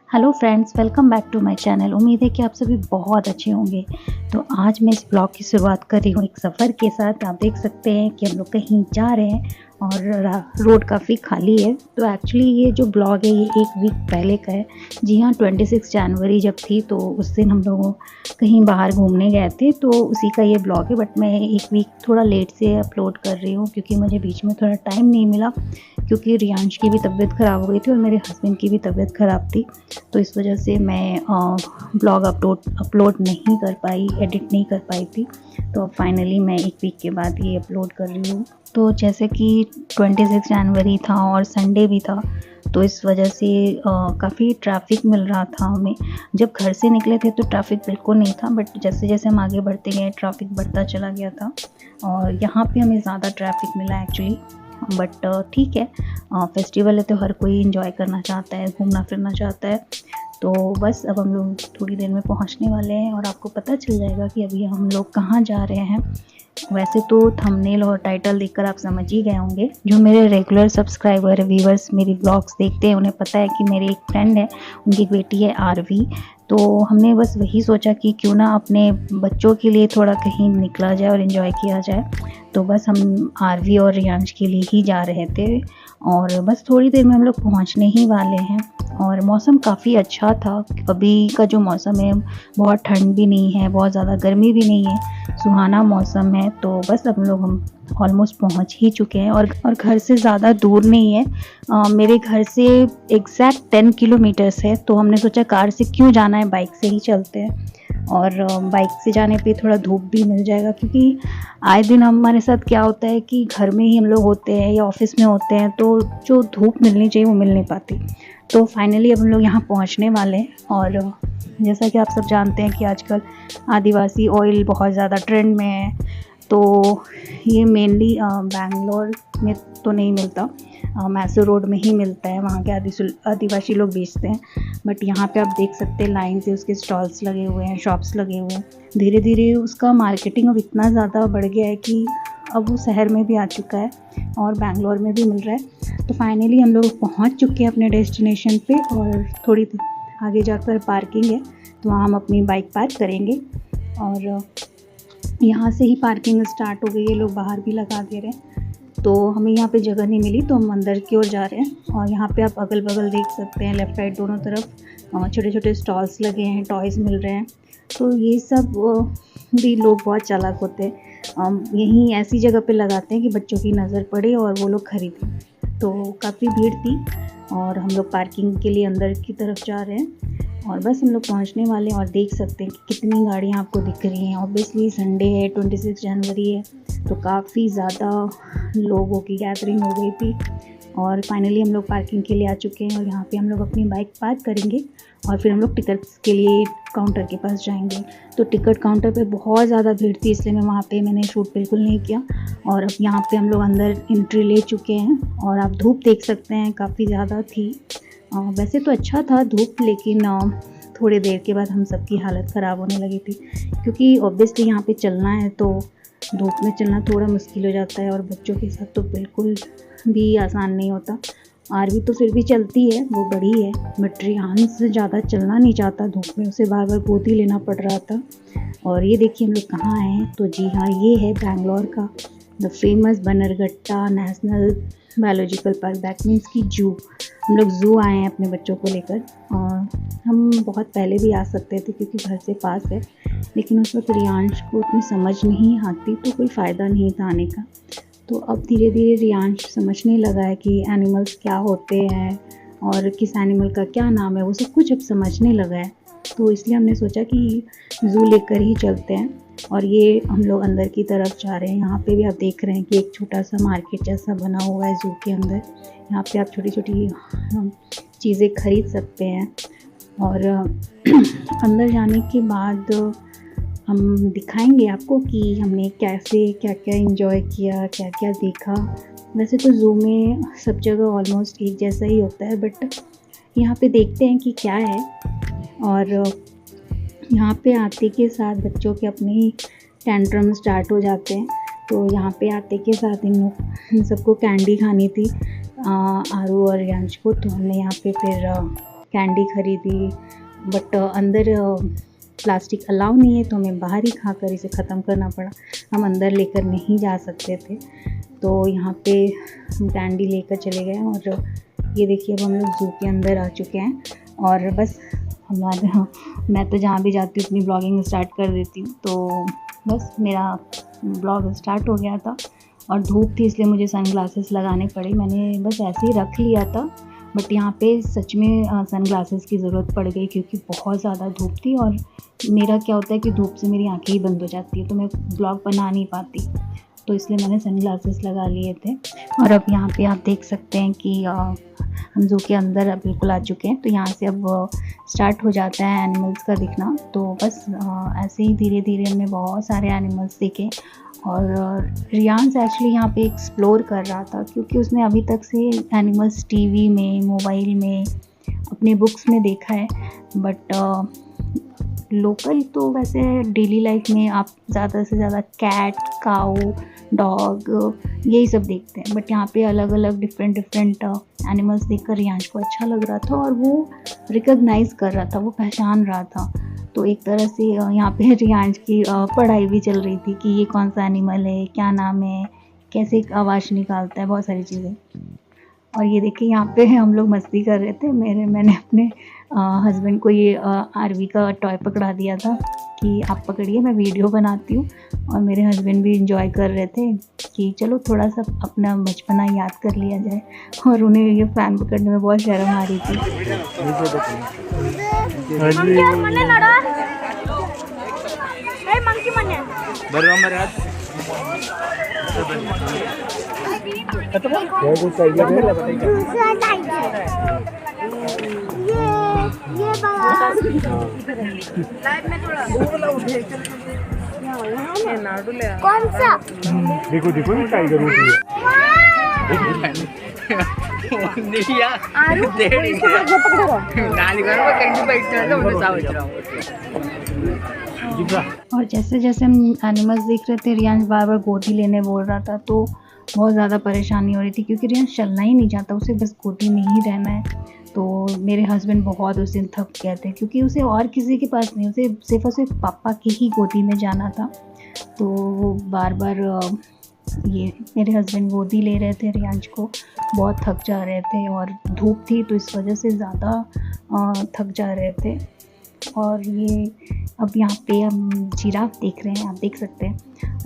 Hello friends, welcome back to my channel. उम्मीद है कि आप सभी बहुत अच्छे होंगे। तो आज मैं इस ब्लॉग की शुरुआत कर रही हूँ एक सफ़र के साथ। आप देख सकते हैं कि हम लोग कहीं जा रहे हैं और रोड काफ़ी खाली है। तो एक्चुअली ये जो ब्लॉग है ये एक वीक पहले का है। जी हाँ, 26 जनवरी जब थी तो उस दिन हम लोग कहीं बाहर घूमने गए थे, तो उसी का ये ब्लॉग है। बट मैं एक वीक थोड़ा लेट से अपलोड कर रही हूँ क्योंकि मुझे बीच में थोड़ा टाइम नहीं मिला, क्योंकि रियांश की भी तबीयत ख़राब हो गई थी और मेरे हस्बैंड की भी तबीयत ख़राब थी। तो इस वजह से मैं ब्लॉग अपलोड नहीं कर पाई, एडिट नहीं कर पाई थी। तो अब फाइनली मैं एक वीक के बाद ये अपलोड कर रही हूँ। तो जैसे कि 26 जनवरी था और संडे भी था, तो इस वजह से काफ़ी ट्रैफिक मिल रहा था हमें। जब घर से निकले थे तो ट्रैफिक बिल्कुल नहीं था, बट जैसे जैसे हम आगे बढ़ते गए ट्रैफिक बढ़ता चला गया था और यहाँ पे हमें ज़्यादा ट्रैफिक मिला एक्चुअली। बट ठीक है, फेस्टिवल है तो हर कोई एंजॉय करना चाहता है, घूमना फिरना चाहता है। तो बस अब हम लोग थोड़ी देर में पहुंचने वाले हैं और आपको पता चल जाएगा कि अभी हम लोग कहाँ जा रहे हैं। वैसे तो थंबनेल और टाइटल देखकर आप समझ ही गए होंगे। जो मेरे रेगुलर सब्सक्राइबर व्यूवर्स मेरी व्लॉग्स देखते हैं उन्हें पता है कि मेरी एक फ्रेंड है, उनकी बेटी है आरवी। तो हमने बस वही सोचा कि क्यों ना अपने बच्चों के लिए थोड़ा कहीं निकला जाए और इन्जॉय किया जाए। तो बस हम आरवी और रियांश के लिए ही जा रहे थे और बस थोड़ी देर में हम लोग पहुंचने ही वाले हैं। और मौसम काफ़ी अच्छा था। अभी का जो मौसम है बहुत ठंड भी नहीं है, बहुत ज़्यादा गर्मी भी नहीं है, सुहाना मौसम है। तो बस अब हम ऑलमोस्ट पहुंच ही चुके हैं और घर से ज़्यादा दूर नहीं है। मेरे घर से एग्जैक्ट 10 किलोमीटर्स है। तो हमने सोचा कार से क्यों जाना है, बाइक से ही चलते हैं। और बाइक से जाने पे थोड़ा धूप भी मिल जाएगा, क्योंकि आए दिन हमारे साथ क्या होता है कि घर में ही हम लोग होते हैं या ऑफिस में होते हैं, तो जो धूप मिलनी चाहिए वो मिल नहीं पाती। तो फाइनली अब हम लोग यहाँ पहुँचने वाले हैं। और जैसा कि आप सब जानते हैं कि आजकल आदिवासी ऑयल बहुत ज़्यादा ट्रेंड में है। तो ये मेनली बैंगलोर में तो नहीं मिलता, मैसूर रोड में ही मिलता है, वहाँ के आदिवासी लोग बेचते हैं। बट यहाँ पे आप देख सकते हैं लाइन से उसके स्टॉल्स लगे हुए हैं, शॉप्स लगे हुए हैं। धीरे धीरे उसका मार्केटिंग अब इतना ज़्यादा बढ़ गया है कि अब वो शहर में भी आ चुका है और बैंगलोर में भी मिल रहा है। तो फाइनली हम लोग पहुँच चुके हैं अपने डेस्टिनेशन पे और थोड़ी आगे जाकर पार्किंग है, तो वहाँ हम अपनी बाइक पार्क करेंगे। और यहाँ से ही पार्किंग स्टार्ट हो गई है, लोग बाहर भी लगा दे रहे हैं। तो हमें यहाँ पे जगह नहीं मिली तो हम अंदर की ओर जा रहे हैं। और यहाँ पे आप अगल बगल देख सकते हैं, लेफ़्ट राइट दोनों तरफ छोटे छोटे स्टॉल्स लगे हैं, टॉयज़ मिल रहे हैं। तो ये सब भी लोग बहुत चालाक होते हैं, यहीं ऐसी जगह पे लगाते हैं कि बच्चों की नज़र पड़े और वो लोग खरीदें। तो काफ़ी भीड़ थी और हम लोग पार्किंग के लिए अंदर की तरफ जा रहे हैं और बस हम लोग पहुंचने वाले हैं। और देख सकते हैं कि कितनी गाड़ियां आपको दिख रही हैं। ऑब्वियसली संडे है, 26 जनवरी है, तो काफ़ी ज़्यादा लोगों की गैदरिंग हो गई थी। और फाइनली हम लोग पार्किंग के लिए आ चुके हैं और यहाँ पे हम लोग अपनी बाइक पार्क करेंगे और फिर हम लोग टिकट्स के लिए काउंटर के पास जाएंगे। तो टिकट काउंटर पे बहुत ज़्यादा भीड़ थी, इसलिए मैंने शूट बिल्कुल नहीं किया। और अब यहाँ पे हम लोग अंदर एंट्री ले चुके हैं और आप धूप देख सकते हैं, काफ़ी ज़्यादा थी। वैसे तो अच्छा था धूप, लेकिन थोड़ी देर के बाद हम सबकी हालत ख़राब होने लगी थी, क्योंकि ऑब्वियसली यहाँ पे चलना है तो धूप में चलना थोड़ा मुश्किल हो जाता है और बच्चों के साथ तो बिल्कुल भी आसान नहीं होता। आरवी तो फिर भी चलती है, वो बड़ी है, बट रियांश से ज़्यादा चलना नहीं चाहता धूप में, उसे बार बार गोदी लेना पड़ रहा था। और ये देखिए हम लोग कहाँ आए हैं। तो जी हाँ, ये है बैंगलोर का the famous Bannerghatta national biological park, that means कि जू। हम लोग ज़ू आए हैं अपने बच्चों को लेकर। और हम बहुत पहले भी आ सकते थे क्योंकि घर से पास है, लेकिन उस वक्त रियांश को उतनी समझ नहीं आती तो कोई फ़ायदा नहीं था आने का। तो अब धीरे धीरे रियांश समझने लगा है कि एनिमल्स क्या होते हैं और किस एनिमल का क्या नाम है, वो सब कुछ अब समझने लगा है। तो इसलिए हमने सोचा कि ज़ू लेकर ही चलते हैं। और ये हम लोग अंदर की तरफ जा रहे हैं। यहाँ पे भी आप देख रहे हैं कि एक छोटा सा मार्केट जैसा बना हुआ है ज़ू के अंदर। यहाँ पे आप छोटी छोटी चीज़ें खरीद सकते हैं। और अंदर जाने के बाद हम दिखाएंगे आपको कि हमने कैसे क्या क्या एंजॉय किया, क्या क्या देखा। वैसे तो ज़ू में सब जगह ऑलमोस्ट एक जैसा ही होता है, बट यहाँ पे देखते हैं कि क्या है। और यहाँ पे आते के साथ बच्चों के अपने टेंट्रम स्टार्ट हो जाते हैं। तो यहाँ पे आते के साथ इन सबको कैंडी खानी थी, आरू और यांश को। तो हमने यहाँ पे फिर कैंडी खरीदी, बट अंदर प्लास्टिक अलाउ नहीं है तो हमें बाहर ही खाकर इसे ख़त्म करना पड़ा। हम अंदर लेकर नहीं जा सकते थे, तो यहाँ पे हम कैंडी लेकर चले गए। और ये देखिए अब हम लोग ज़ू के अंदर आ चुके हैं। और बस मैं तो जहाँ भी जाती हूँ अपनी ब्लॉगिंग स्टार्ट कर देती हूँ, तो बस मेरा ब्लॉग स्टार्ट हो गया था। और धूप थी इसलिए मुझे सनग्लासेस लगाने पड़े। मैंने बस ऐसे ही रख लिया था, बट यहाँ पे सच में सनग्लासेस की ज़रूरत पड़ गई क्योंकि बहुत ज़्यादा धूप थी। और मेरा क्या होता है कि धूप से मेरी आंखें ही बंद हो जाती है, तो मैं ब्लॉग बना नहीं पाती, तो इसलिए मैंने सनग्लासेस लगा लिए थे। और अब यहाँ पे आप देख सकते हैं कि हम ज़ू के अंदर बिल्कुल आ चुके हैं। तो यहाँ से अब स्टार्ट हो जाता है एनिमल्स का दिखना। तो बस ऐसे ही धीरे धीरे हमने बहुत सारे एनिमल्स देखे। और रियांस एक्चुअली यहाँ पे एक्सप्लोर कर रहा था क्योंकि उसने अभी तक से एनिमल्स टीवी में, मोबाइल में, अपने बुक्स में देखा है, बट लोकल तो वैसे डेली लाइफ में आप ज़्यादा से ज़्यादा कैट, काऊ, डॉग यही सब देखते हैं। बट यहाँ पे अलग अलग डिफरेंट एनिमल्स देखकर रियांश को अच्छा लग रहा था और वो रिकॉग्नाइज़ कर रहा था, वो पहचान रहा था। तो एक तरह से यहाँ पे रियांश की पढ़ाई भी चल रही थी कि ये कौन सा एनिमल है, क्या नाम है, कैसे आवाज़ निकालता है, बहुत सारी चीज़ें। और ये देखिए यहाँ पे हम लोग मस्ती कर रहे थे। मैंने अपने हस्बैंड को ये आरवी का टॉय पकड़ा दिया था कि आप पकड़िए, मैं वीडियो बनाती हूँ। और मेरे हस्बैंड भी इंजॉय कर रहे थे कि चलो थोड़ा सा अपना बचपना याद कर लिया जाए। और उन्हें ये फ़ैन पकड़ने में बहुत शर्म आ रही थी। कौन सा? देखो देखो ये टाइगर होती है। और जैसे जैसे हम एनिमल्स देख रहे थे, रियांश बार बार गोदी लेने बोल रहा था, तो बहुत ज़्यादा परेशानी हो रही थी क्योंकि रियांश चलना ही नहीं चाहता, उसे बस गोदी में ही रहना है। तो मेरे हस्बैंड बहुत उस दिन थक गए थे क्योंकि उसे और किसी के पास नहीं, उसे सिर्फ और सिर्फ पापा की ही गोदी में जाना था। तो वो बार बार ये मेरे हस्बैंड गोदी ले रहे थे रियांश को, बहुत थक जा रहे थे। और धूप थी तो इस वजह से ज़्यादा थक जा रहे थे। और ये अब यहाँ पे हम जिराफ देख रहे हैं, आप देख सकते हैं।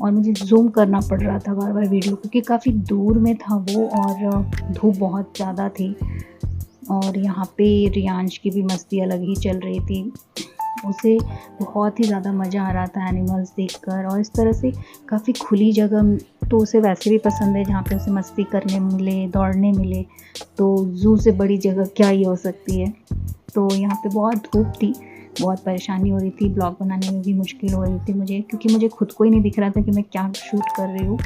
और मुझे जूम करना पड़ रहा था बार बार वीडियो क्योंकि काफ़ी दूर में था वो और धूप बहुत ज़्यादा थी। और यहाँ पे रियांश की भी मस्ती अलग ही चल रही थी, उसे बहुत ही ज़्यादा मज़ा आ रहा था एनिमल्स देखकर। और इस तरह से काफ़ी खुली जगह तो उसे वैसे भी पसंद है जहाँ पे उसे मस्ती करने मिले, दौड़ने मिले। तो ज़ू से बड़ी जगह क्या ही हो सकती है। तो यहाँ पे बहुत धूप थी, बहुत परेशानी हो रही थी, ब्लॉग बनाने में भी मुश्किल हो रही थी मुझे क्योंकि मुझे खुद को ही नहीं दिख रहा था कि मैं क्या शूट कर रही हूँ।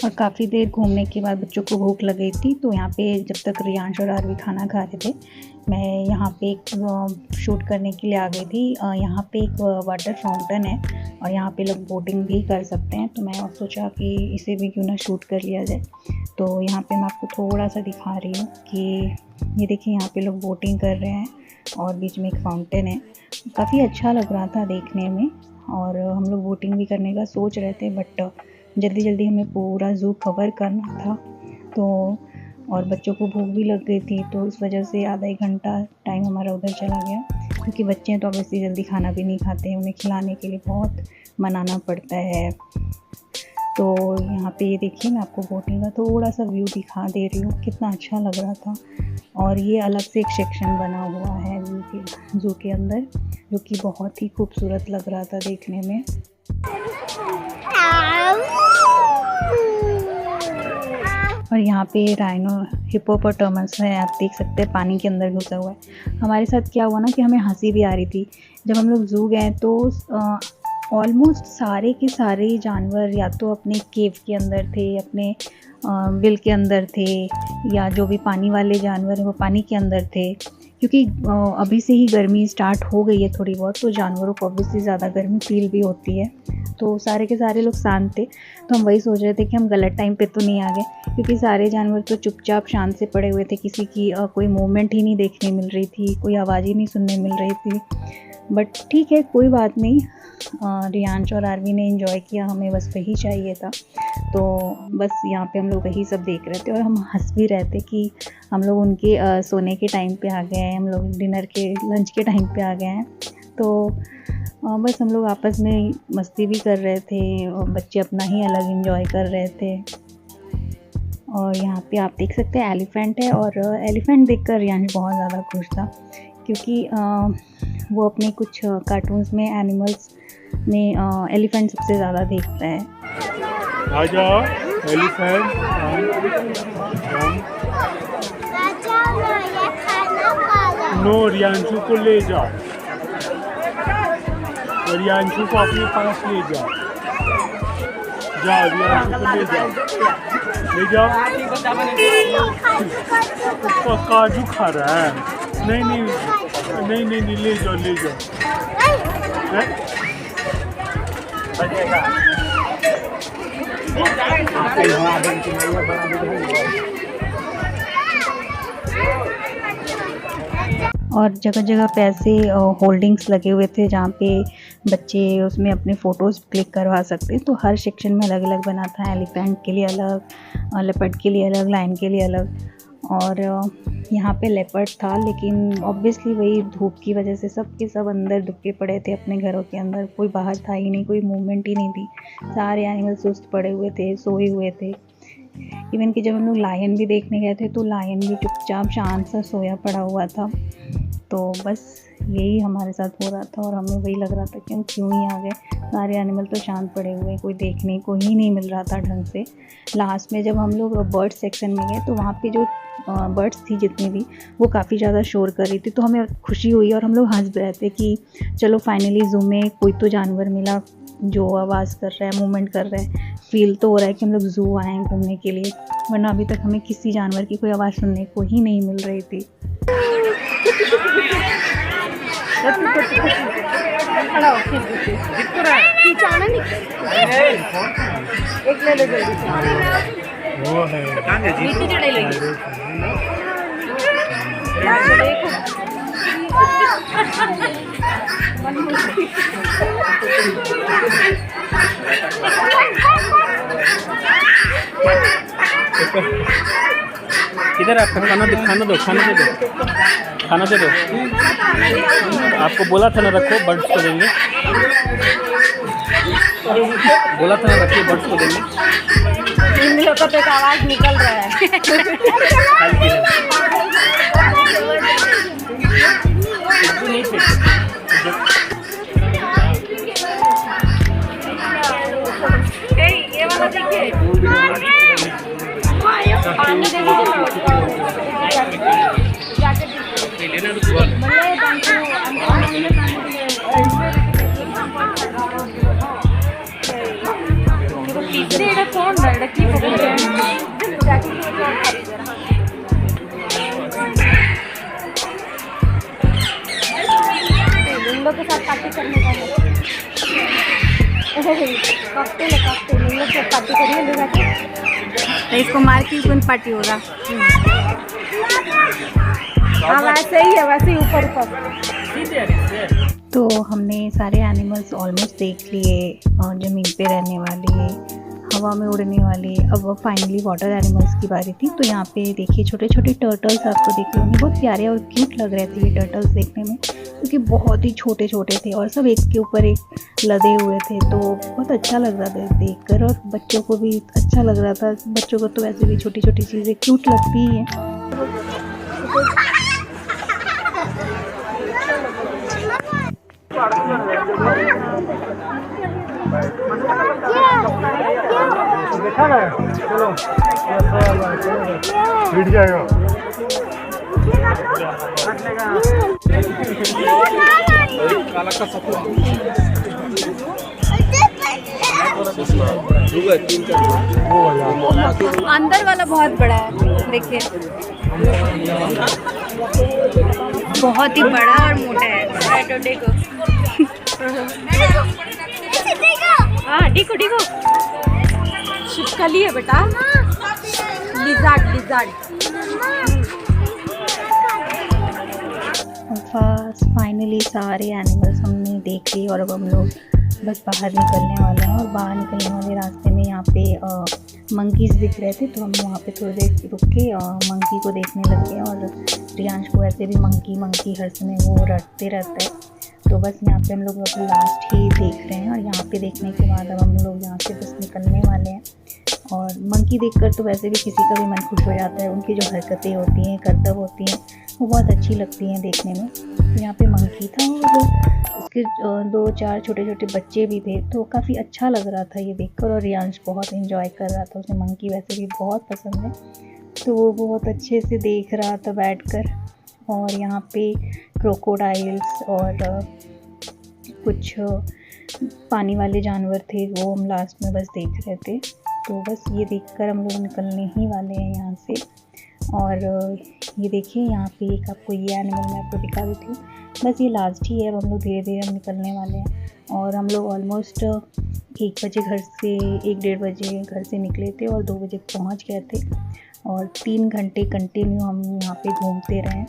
और काफ़ी देर घूमने के बाद बच्चों को भूख लग गई थी, तो यहाँ पे जब तक रियांश और आरवी खाना खा रहे थे, मैं यहाँ पे एक शूट करने के लिए आ गई थी। यहाँ पे एक वाटर फाउंटेन है और यहाँ पे लोग बोटिंग भी कर सकते हैं, तो मैं सोचा कि इसे भी क्यों ना शूट कर लिया जाए। तो यहाँ पे मैं आपको थोड़ा सा दिखा रही हूँ कि ये देखिए यहाँ पे लोग बोटिंग कर रहे हैं और बीच में एक फाउंटेन है। काफ़ी अच्छा लग रहा था देखने में। और हम लोग बोटिंग भी करने का सोच रहे थे, बट जल्दी जल्दी हमें पूरा ज़ू कवर करना था, तो और बच्चों को भूख भी लग गई थी, तो इस वजह से आधा एक घंटा टाइम हमारा उधर चला गया। क्योंकि बच्चे तो अब ऐसे जल्दी खाना भी नहीं खाते हैं, उन्हें खिलाने के लिए बहुत मनाना पड़ता है। तो यहाँ पे ये देखिए मैं आपको बोटिंग का थोड़ा सा व्यू दिखा दे रही हूँ, कितना अच्छा लग रहा था। और ये अलग से एक सेक्शन बना हुआ है ज़ू के अंदर, जो कि बहुत ही खूबसूरत लग रहा था देखने में। और यहाँ पे राइनो हिप्पोपोटामस है, आप देख सकते हैं पानी के अंदर घुसा हुआ है। हमारे साथ क्या हुआ ना कि हमें हंसी भी आ रही थी। जब हम लोग ज़ू गए तो ऑलमोस्ट सारे के सारे जानवर या तो अपने केव के अंदर थे, अपने बिल के अंदर थे, या जो भी पानी वाले जानवर हैं वो पानी के अंदर थे। क्योंकि अभी से ही गर्मी स्टार्ट हो गई है थोड़ी बहुत, तो जानवरों को ऑब्वियसली ज़्यादा गर्मी फील भी होती है। तो सारे के सारे लोग शांत थे, तो हम वही सोच रहे थे कि हम गलत टाइम पे तो नहीं आ गए, क्योंकि सारे जानवर तो चुपचाप शांत से पड़े हुए थे। किसी की कोई मूवमेंट ही नहीं देखने मिल रही थी, कोई आवाज़ ही नहीं सुनने मिल रही थी। बट ठीक है, कोई बात नहीं। रियांश और आरवी ने एंजॉय किया, हमें बस वही चाहिए था। तो बस यहाँ पे हम लोग वही सब देख रहे थे और हम हंस भी रहे थे कि हम लोग उनके सोने के टाइम पे आ गए हैं, हम लोग डिनर के लंच के टाइम पे आ गए हैं। तो बस हम लोग आपस में मस्ती भी कर रहे थे और बच्चे अपना ही अलग एंजॉय कर रहे थे। और यहाँ पे आप देख सकते हैं एलिफेंट है, और एलिफेंट देखकर रियांश बहुत ज़्यादा खुश था, क्योंकि वो अपने कुछ कार्टून्स में एनिमल्स में एलिफेंट सबसे ज़्यादा देखता है। आजा एलिफेंट। नो, रियांशु को ले जाओ, रियांशु को अपने पास ले जाओ। जाओ रियांशु को ले जाओ, ले जाओ। उसका काजू खा रहा है। नहीं नहीं नहीं नहीं नहीं, ले जाओ ले जाओ। और जगह जगह पे ऐसे होल्डिंग्स लगे हुए थे जहाँ पे बच्चे उसमें अपने फ़ोटोज़ क्लिक करवा सकते हैं। तो हर सेक्शन में अलग अलग बना था, एलिफेंट के लिए अलग, लेपर्ड के लिए अलग, लायन के लिए अलग। और यहाँ पे लेपर्ड था, लेकिन ऑब्वियसली वही धूप की वजह से सब के सब अंदर दुबके पड़े थे अपने घरों के अंदर। कोई बाहर था ही नहीं, कोई मूवमेंट ही नहीं थी, सारे एनिमल सुस्त पड़े हुए थे, सोए हुए थे। इवन कि जब हम लोग लायन भी देखने गए थे तो लायन भी चुपचाप शांत सा सोया पड़ा हुआ था। तो बस यही हमारे साथ हो रहा था और हमें वही लग रहा था कि हम क्यों ही आ गए। सारे एनिमल तो शांत पड़े हुए, कोई देखने को ही नहीं मिल रहा था ढंग से। लास्ट में जब हम लोग बर्ड सेक्शन में गए तो वहाँ पे जो बर्ड्स थी जितनी भी, वो काफ़ी ज़्यादा शोर कर रही थी। तो हमें खुशी हुई और हम लोग हंस रहे थे कि चलो फाइनली ज़ू में कोई तो जानवर मिला जो आवाज़ कर रहा है, मूवमेंट कर रहा है। फील तो हो रहा है कि हम लोग ज़ू आए हैं घूमने के लिए, वरना अभी तक हमें किसी जानवर की कोई आवाज़ सुनने को ही नहीं मिल रही थी। एक ले लो जल्दी। वो है इधर आपका खाना दो, खाना दो, खाना दे दो, खाना दे दो। आपको बोला था ना रखो, बर्ड्स को देंगे। बोला था ना रखिए, बर्ड्स को देंगे। इन लोगों पे का आवाज निकल रहा है। ये वाला देखिए, पानी दे कौन लिंगों के साथ पार्टी करने का कॉकटेल लिंगों के साथ पार्टी करिए ले जाके, इसको मार के कौन पार्टी होगा। हाँ वैसे ही है, वैसे ही ऊपर ऊपर। तो हमने सारे एनिमल्स ऑलमोस्ट देख लिए, और ज़मीन पे रहने वाले, हवा में उड़ने वाले। अब फाइनली वाटर एनिमल्स की बारी थी। तो यहाँ पे देखिए छोटे छोटे टर्टल्स आपको देख रहे होंगे, बहुत प्यारे और क्यूट लग रहे थे ये टर्टल्स देखने में, क्योंकि बहुत ही छोटे छोटे थे और सब एक के ऊपर एक लदे हुए थे। तो बहुत अच्छा लग रहा था देखकर, और बच्चों को भी अच्छा लग रहा था। बच्चों को तो वैसे भी छोटी छोटी चीज़ें क्यूट लगती ही हैं। देखा ना, चलो मिट जाएगा। अंदर वाला बहुत बड़ा है, देखिए। बहुत ही बड़ा और मोटा है। तो देखो हाँ देखो देखो छिपकली है बेटा, लिज़ार्ड लिज़ार्ड। फाइनली सारे एनिमल्स हमने देख लिए और अब हम लोग बस बाहर निकलने वाले हैं। और बाहर निकलने वाले रास्ते में यहाँ पे मंकीज़ दिख रहे थे, तो हम वहाँ पे थोड़ी देर रुक के मंकी को देखने लग गए। और रियांश को ऐसे भी मंकी हर समय वो रटते रहता है, तो बस यहाँ पे हम लोग अब लास्ट ही देख रहे हैं। और यहाँ पे देखने के बाद अब हम लोग यहाँ से बस निकलने वाले हैं। और मंकी देखकर तो वैसे भी किसी का भी मन खुश हो जाता है, उनकी जो हरकतें होती हैं, करतब होती हैं, वो बहुत अच्छी लगती हैं देखने में। तो यहाँ पे मंकी था और उसके 2-4 छोटे छोटे बच्चे भी थे, तो काफ़ी अच्छा लग रहा था ये देखकर। और रियांश बहुत एंजॉय कर रहा था, उसे मंकी वैसे भी बहुत पसंद है, तो वो बहुत अच्छे से देख रहा था बैठकर। और यहाँ पे क्रोकोडाइल्स और कुछ पानी वाले जानवर थे, वो हम लास्ट में बस देख रहे थे। तो बस ये देखकर हम लोग निकलने ही वाले हैं यहाँ से। और ये देखिए यहाँ पे एक आपको ये एनिमल मैं आपको दिखा देती हूँ। बस ये लास्ट ही है, अब हम लोग धीरे धीरे हम निकलने वाले हैं। और हम लोग ऑलमोस्ट 1 बजे घर से 1-1:30 बजे घर से निकले थे और 2 बजे पहुँच गए थे। और 3 घंटे कंटिन्यू हम यहाँ पे घूमते रहे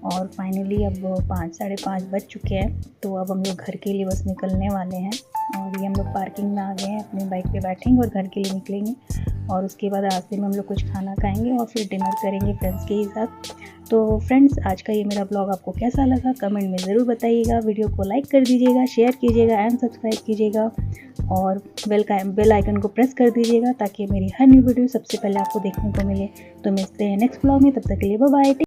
और फाइनली अब 5-5:30 बज चुके हैं। तो अब हम लोग घर के लिए बस निकलने वाले हैं। और ये हम लोग पार्किंग में आ गए हैं, अपनी बाइक पे बैठेंगे और घर के लिए निकलेंगे। और उसके बाद रास्ते में हम लोग कुछ खाना खाएंगे और फिर डिनर करेंगे फ्रेंड्स के साथ। तो फ्रेंड्स, आज का ये मेरा ब्लॉग आपको कैसा लगा कमेंट में ज़रूर बताइएगा। वीडियो को लाइक कर दीजिएगा, शेयर कीजिएगा एंड सब्सक्राइब कीजिएगा और बेल आइकन को प्रेस कर दीजिएगा ताकि मेरी हर न्यू वीडियो सबसे पहले आपको देखने को मिले। तो मिलते हैं नेक्स्ट ब्लॉग में, तब तक के लिए बाय बाय।